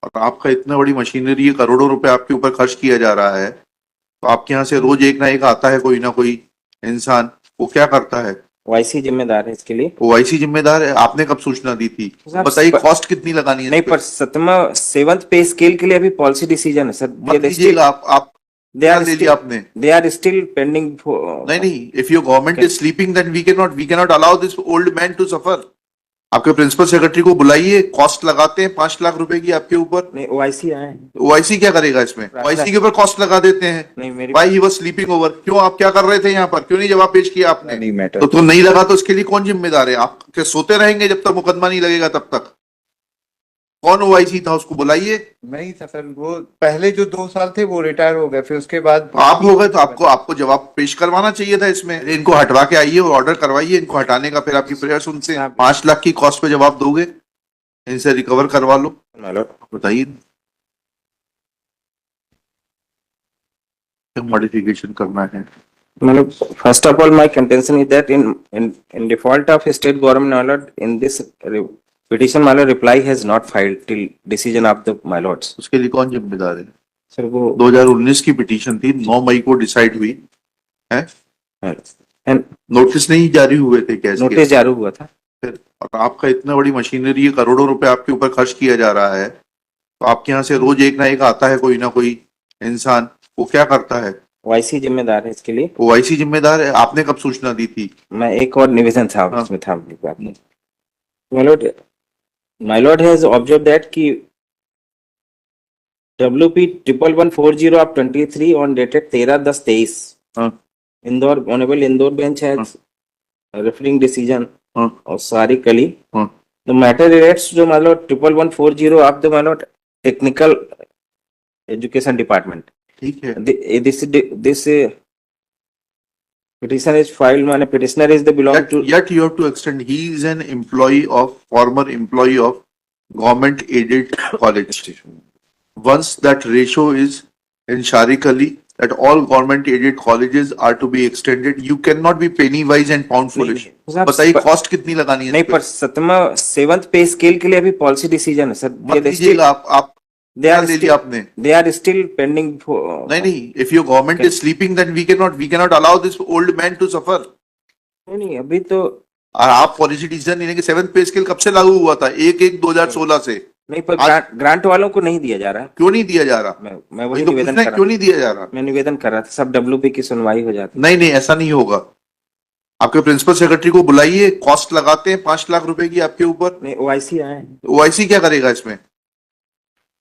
और आपका इतना बड़ी मशीनरी है, करोड़ों रुपए आपके ऊपर खर्च किया जा रहा है, तो आपके यहाँ से रोज एक ना एक आता है कोई ना कोई इंसान, वो क्या करता है? ओआईसी जिम्मेदार है इसके लिए। ओआईसी जिम्मेदार है? आपने कब सूचना दी थी? साहब, बताइए कॉस्ट कितनी लगानी है नहीं, इस पे? पर सतमा सेवंथ पे स्केल के लिए अभी पॉलिसी डिसीजन है सर। मत लीजिएगा आप दे क्या आर ले स्टिल लिया आपने? They are still pending. नहीं, if your government is sleeping then we cannot allow this old man to suffer. आपके प्रिंसिपल सेक्रेटरी को बुलाइए, कॉस्ट लगाते हैं 5 लाख रुपए की आपके ऊपर। नहीं, ओआईसी आए। ओआईसी क्या करेगा इसमें? ओआईसी के ऊपर कॉस्ट लगा देते हैं। नहीं, मेरी भाई ही वाज स्लीपिंग ओवर, क्यों आप क्या कर रहे थे यहाँ पर? क्यों नहीं जवाब पेश किया आपने? नहीं मैटर। तो नहीं लगा तो उसके लिए कौन जिम्मेदार है? आप क्या सोते रहेंगे जब तक मुकदमा नहीं लगेगा तब तक? कौन ओआईसी था, उसको बुलाइए। मैं ही था सर। वो पहले जो 2 साल थे वो रिटायर हो गए, फिर उसके बाद आप हो गए तो आपको जवाब पेश करवाना चाहिए था इसमें। इनको हटवा के आइए और ऑर्डर करवाइए इनको हटाने का, फिर आपकी प्रेयर सुनते हैं। 5 लाख की कॉस्ट पे जवाब दोगे? इनसे रिकवर करवा लो। बताइए मॉडिफिकेशन करना है। मतलब first of all my contention is that in default of state government my lord, in this petition my lord, reply has not filed till decision of the my lords। उसके लिए कौन जिम्मेदार है? सर वो 2019 की पिटीशन थी, 9 मई को decide हुई है। एंड नोटिस नहीं जारी हुए थे कैसे? नोटिस जारी हुआ था। फिर और आपका इतना बड़ी मशीनरी है, करोड़ों रुपए आपके ऊपर खर्च किया जा रहा है, तो आपके यहाँ से रोज एक ना एक आता है कोई ना कोई इंसान, वो क्या करता है? ओआईसी जिम्मेदार है इसके लिए। ओआईसी जिम्मेदार है? आपने कब सूचना दी थी? मैं एक और निवेदन था हाँ। उसमें था my lord has observed that कि WP 1140 of 23 on dated 13/10/23 हाँ। Indore honourable Indore bench has referring decision हाँ। और सारिक अली हाँ। द मैटर रिलेट्स जो my lord 1140 of the my lord technical education department. ठीक है। This petition is filed, माने petitioner is the belong to Yet you have to extend. He is an former employee of government aided college. Once that ratio is in Sharik Ali, that all government aided colleges are to be extended. You cannot be penny wise and pound foolish. बताइए cost कितनी लगानी है? नहीं, पर seventh पे scale के लिए अभी पॉलिसी डिसीजन है सर। मत लीजिएगा आप क्या ले लिया आपने? They are still pending. नहीं, if your government is sleeping then we cannot allow this old man to suffer. नहीं, अभी तो और आप पॉलिसी डिसीजन लेने के 7th पे स्केल कब से लागू हुआ था? 1/1/2016 से। नहीं, पर ग्रांट वालों को नहीं दिया जा रहा। क्यों नहीं दिया जा रहा? मैं वही तो निवेदन पूछना है, कर रहा क्यों नहीं दिया जा रहा? मैं निवेदन कर रहा था सब WP की सुनवाई हो जाती। नहीं, ऐसा नहीं होगा। आपके प्रिंसिपल सेक्रेटरी को बुलाइए, कॉस्ट लगाते हैं 5 लाख रुपए की आपके ऊपर। नहीं, ओआईसी आए। ओआईसी क्या करेगा इसमें?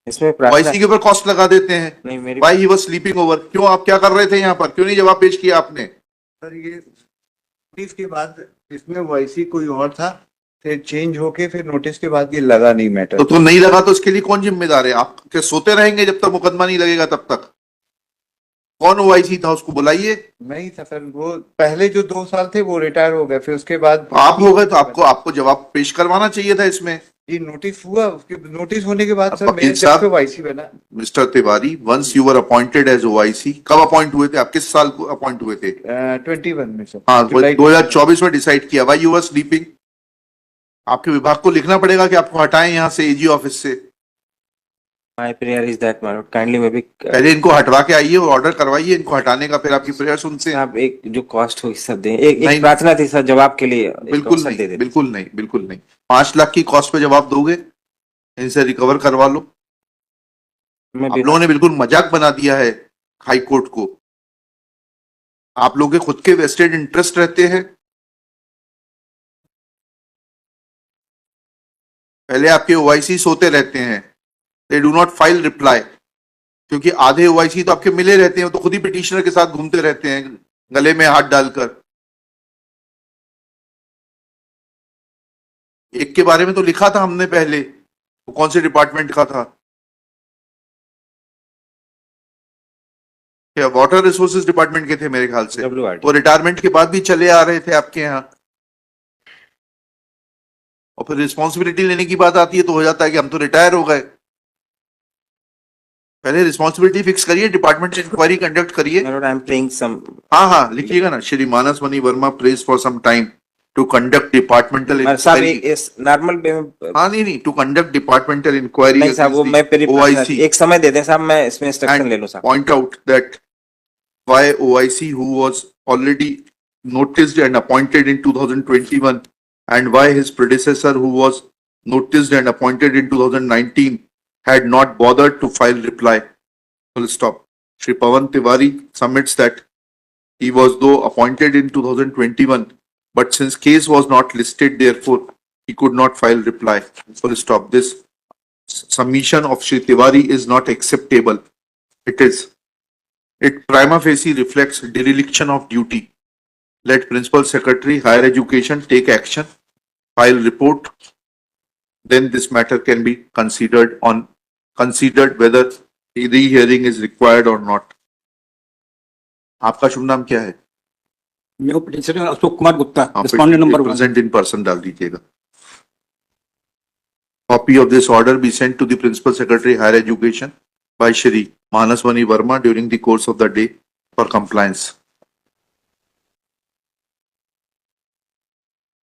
इसमें ओआईसी के ऊपर कॉस्ट लगा देते हैं। नहीं, मेरी भाई ही वाज स्लीपिंग ओवर, क्यों आप क्या कर रहे थे यहाँ पर? क्यों नहीं जवाब पेश किया आपने? सर ये नोटिस के बाद इसमें वॉइसी कोई और था, फिर चेंज होके फिर नोटिस के बाद ये लगा नहीं मैटर। तो नहीं लगा तो उसके लिए कौन जिम्मेदार है? आप क्या सोते रहेंगे जब तक मुकदमा नहीं लगेगा तब तक? कौन ओआईसी था, उसको बुलाइए। मैं ही था सर। वो पहले जो 2 साल थे वो रिटायर हो गए, फिर उसके बाद आप हो गए तो आपको जवाब पेश करवाना चाहिए था इसमें। ये नोटिस हुआ, उसके नोटिस होने के बाद सर वकील मेरे साहब, जब से वाईसी बना। Mister Tiwari, once you were appointed as OIC, कब अपॉइंट हुए थे आप? किस साल को अपॉइंट हुए थे? 21 में सर। हाँ, जुलाई 2024 में डिसाइड किया। Why you were sleeping? आपके विभाग को लिखना पड़ेगा कि आपको हटाएं यहाँ से एजी ऑफिस से। My prayer is that my lord, kindly may be पहले इनको हटवा के आइए और ऑर्डर करवाइए इनको हटाने का, फिर आपकी प्रेयर सुनते हैं। आप एक जो कॉस्ट होगी सब दें। एक नहीं। प्रार्थना थी सर जवाब के लिए। बिल्कुल नहीं। 5 लाख की कॉस्ट पे जवाब दोगे? इनसे रिकवर करवा लो। आप लोगों ने बिल्कुल मजाक बना दिया है हाई कोर्ट को। आप लोगों के खुद के वेस्टेड इंटरेस्ट रहते हैं। पहले आपके ओआईसी सोते रहते हैं, they do not file reply, क्योंकि आधे ओआईसी तो आपके मिले रहते हैं, तो खुद ही पिटिशनर के साथ घूमते रहते हैं गले में हाथ डालकर। एक के बारे में तो लिखा था हमने पहले, वो कौन से डिपार्टमेंट का था? क्या वाटर रिसोर्सेज डिपार्टमेंट के थे मेरे ख्याल से। WRD। वो रिटायरमेंट के बाद भी चले आ रहे थे आपके यहाँ। और फिर रिस्पॉन्सिबिलिटी लेने की बात आती है तो हो जाता है कि हम तो रिटायर हो गए। पहले रिस्पॉन्सिबिलिटी फिक्स करिए, डिपार्टमेंट से इंक्वायरी कंडक्ट करिए। my lord, I am playing some हाँ, लिखिएगा ना। Shri Manas Mani Verma prays for some time to conduct departmental साहब inquiry. इस नॉर्मल हाँ नहीं, to conduct departmental inquiry नहीं साहब वो against मैं the फिर OIC एक समय दे दें साहब, मैं इसमें इंस्ट्रक्शन ले लूं and साहब. point out that why OIC, who was already noticed and appointed in 2021, and why his predecessor, who was noticed and appointed in 2019, had not bothered to file reply. Full stop. Shri Pawan Tiwari submits that he was though appointed in 2021, but since case was not listed, therefore he could not file reply. Full stop. This submission of Shri Tiwari is not acceptable. It prima facie reflects dereliction of duty. Let Principal Secretary Higher Education take action, file report. Then this matter can be considered whether re-hearing is required or not. आपका शुभ नाम क्या है? मैं petitioner Ashok Kumar Gupta, आप respondent number 1. present in person डाल दीजिएगा. Copy of this order be sent to the Principal Secretary Higher Education by Shri Manaswani Verma during the course of the day for compliance.